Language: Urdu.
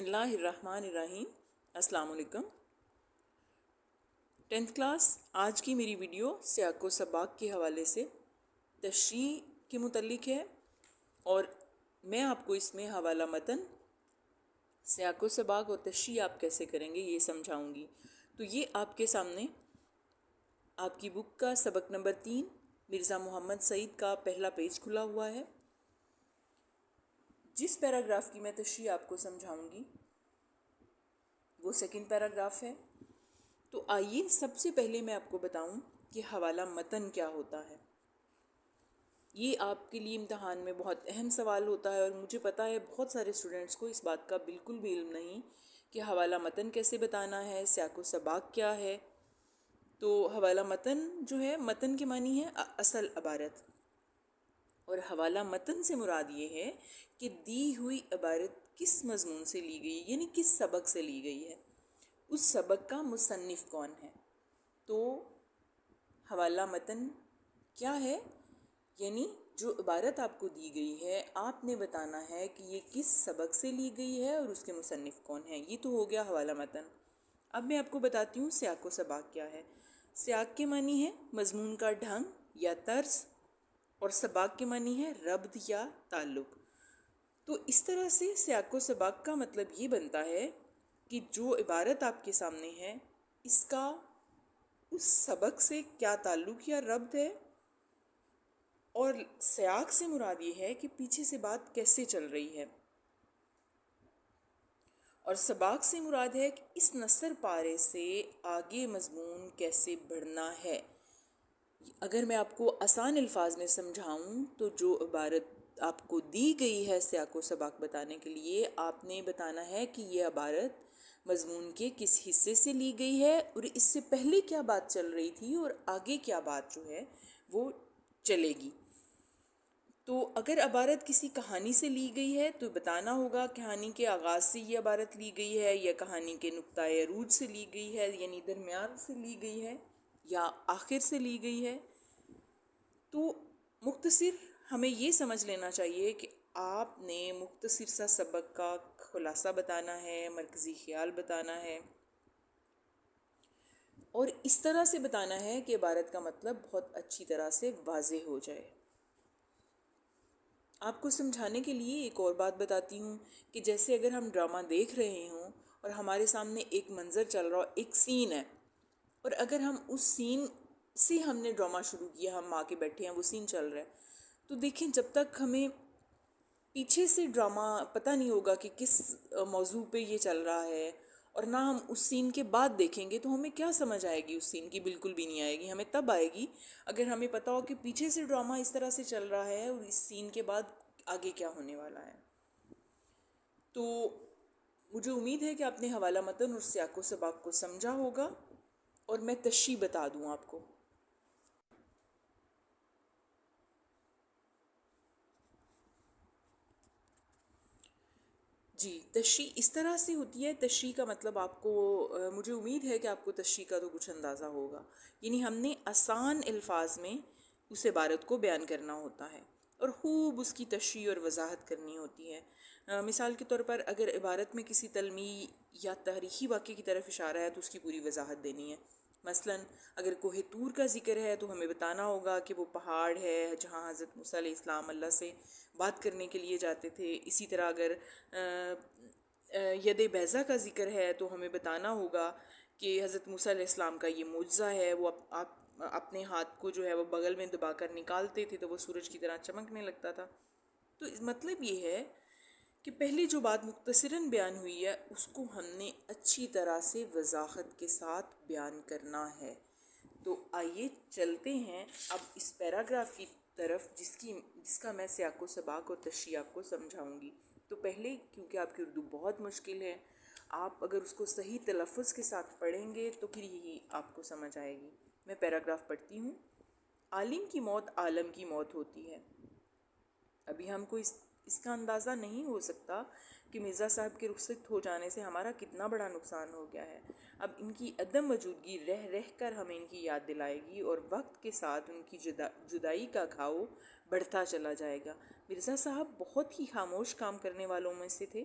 اللہ الرحمن الرحیم۔ السلام علیکم۔ 10th کلاس، آج کی میری ویڈیو سیاق و سباق کے حوالے سے تشریح کے متعلق ہے، اور میں آپ کو اس میں حوالہ متن، سیاق و سباق اور تشریح آپ کیسے کریں گے یہ سمجھاؤں گی۔ تو یہ آپ کے سامنے آپ کی بک کا سبق نمبر 3 مرزا محمد سعید کا پہلا پیج کھلا ہوا ہے۔ جس پیراگراف کی میں تشریح آپ کو سمجھاؤں گی وہ سیکنڈ پیراگراف ہے۔ تو آئیے سب سے پہلے میں آپ کو بتاؤں کہ حوالہ متن کیا ہوتا ہے۔ یہ آپ کے لیے امتحان میں بہت اہم سوال ہوتا ہے، اور مجھے پتہ ہے بہت سارے اسٹوڈنٹس کو اس بات کا بالکل بھی علم نہیں کہ حوالہ متن کیسے بتانا ہے، سیاق و سباق کیا ہے۔ تو حوالہ متن جو ہے، متن کے معنی ہے اصل عبارت، اور حوالہ متن سے مراد یہ ہے کہ دی ہوئی عبارت کس مضمون سے لی گئی، یعنی کس سبق سے لی گئی ہے، اس سبق کا مصنف کون ہے۔ تو حوالہ متن کیا ہے؟ یعنی جو عبارت آپ کو دی گئی ہے، آپ نے بتانا ہے کہ یہ کس سبق سے لی گئی ہے اور اس کے مصنف کون ہیں۔ یہ تو ہو گیا حوالہ متن۔ اب میں آپ کو بتاتی ہوں سیاق و سباق کیا ہے۔ سیاق کے معنی ہے مضمون کا ڈھنگ یا طرز، اور سباق کے معنی ہے ربط یا تعلق۔ تو اس طرح سے سیاق و سباق کا مطلب یہ بنتا ہے کہ جو عبارت آپ کے سامنے ہے، اس کا اس سبق سے کیا تعلق یا ربط ہے، اور سیاق سے مراد یہ ہے کہ پیچھے سے بات کیسے چل رہی ہے، اور سباق سے مراد ہے کہ اس نثر پارے سے آگے مضمون کیسے بڑھنا ہے۔ اگر میں آپ کو آسان الفاظ میں سمجھاؤں تو جو عبارت آپ کو دی گئی ہے سیاق و سباق بتانے کے لیے، آپ نے بتانا ہے کہ یہ عبارت مضمون کے کس حصے سے لی گئی ہے، اور اس سے پہلے کیا بات چل رہی تھی، اور آگے کیا بات جو ہے وہ چلے گی۔ تو اگر عبارت کسی کہانی سے لی گئی ہے تو بتانا ہوگا کہانی کے آغاز سے یہ عبارت لی گئی ہے، یا کہانی کے نقطۂ عروج سے لی گئی ہے، یعنی درمیان سے لی گئی ہے، یا آخر سے لی گئی ہے۔ تو مختصر ہمیں یہ سمجھ لینا چاہیے کہ آپ نے مختصر سا سبق کا خلاصہ بتانا ہے، مرکزی خیال بتانا ہے، اور اس طرح سے بتانا ہے کہ عبارت کا مطلب بہت اچھی طرح سے واضح ہو جائے۔ آپ کو سمجھانے کے لیے ایک اور بات بتاتی ہوں کہ جیسے اگر ہم ڈرامہ دیکھ رہے ہوں اور ہمارے سامنے ایک منظر چل رہا ہو، ایک سین ہے، اور اگر ہم اس سین سے ہم نے ڈرامہ شروع کیا، ہم آ کے بیٹھے ہیں، وہ سین چل رہا ہے، تو دیکھیں جب تک ہمیں پیچھے سے ڈرامہ پتہ نہیں ہوگا کہ کس موضوع پہ یہ چل رہا ہے، اور نہ ہم اس سین کے بعد دیکھیں گے، تو ہمیں کیا سمجھ آئے گی اس سین کی؟ بالکل بھی نہیں آئے گی۔ ہمیں تب آئے گی اگر ہمیں پتہ ہو کہ پیچھے سے ڈرامہ اس طرح سے چل رہا ہے اور اس سین کے بعد آگے کیا ہونے والا ہے۔ تو مجھے امید ہے کہ آپ نے حوالہ متن اور سیاق و سباق کو سمجھا ہوگا، اور میں تشریح بتا دوں آپ کو۔ جی، تشریح اس طرح سے ہوتی ہے۔ تشریح کا مطلب آپ کو، مجھے امید ہے کہ آپ کو تشریح کا تو کچھ اندازہ ہوگا، یعنی ہم نے آسان الفاظ میں اس عبارت کو بیان کرنا ہوتا ہے، اور خوب اس کی تشریح اور وضاحت کرنی ہوتی ہے۔ مثال کے طور پر اگر عبارت میں کسی تعلیمی یا تاریخی واقعے کی طرف اشارہ ہے تو اس کی پوری وضاحت دینی ہے۔ مثلاً اگر کوہ طور کا ذکر ہے تو ہمیں بتانا ہوگا کہ وہ پہاڑ ہے جہاں حضرت موسیٰ علیہ السلام اللہ سے بات کرنے کے لیے جاتے تھے۔ اسی طرح اگر ید بیضہ کا ذکر ہے تو ہمیں بتانا ہوگا کہ حضرت موسیٰ علیہ السلام کا یہ معجزہ ہے، وہ اپنے ہاتھ کو جو ہے وہ بغل میں دبا کر نکالتے تھے تو وہ سورج کی طرح چمکنے لگتا تھا۔ تو مطلب یہ ہے کہ پہلے جو بات مختصراً بیان ہوئی ہے اس کو ہم نے اچھی طرح سے وضاحت کے ساتھ بیان کرنا ہے۔ تو آئیے چلتے ہیں اب اس پیراگراف کی طرف جس کا میں سیاق و سباق اور تشریح آپ کو سمجھاؤں گی۔ تو پہلے، کیونکہ آپ کی اردو بہت مشکل ہے، آپ اگر اس کو صحیح تلفظ کے ساتھ پڑھیں گے تو پھر یہی آپ کو سمجھ آئے گی۔ میں پیراگراف پڑھتی ہوں۔ عالم کی موت عالم کی موت ہوتی ہے۔ ابھی ہم کو اس کا اندازہ نہیں ہو سکتا کہ مرزا صاحب کے رخصت ہو جانے سے ہمارا کتنا بڑا نقصان ہو گیا ہے۔ اب ان کی عدم موجودگی رہ رہ کر ہمیں ان کی یاد دلائے گی، اور وقت کے ساتھ ان کی جدائی کا گھاؤ بڑھتا چلا جائے گا۔ مرزا صاحب بہت ہی خاموش کام کرنے والوں میں سے تھے۔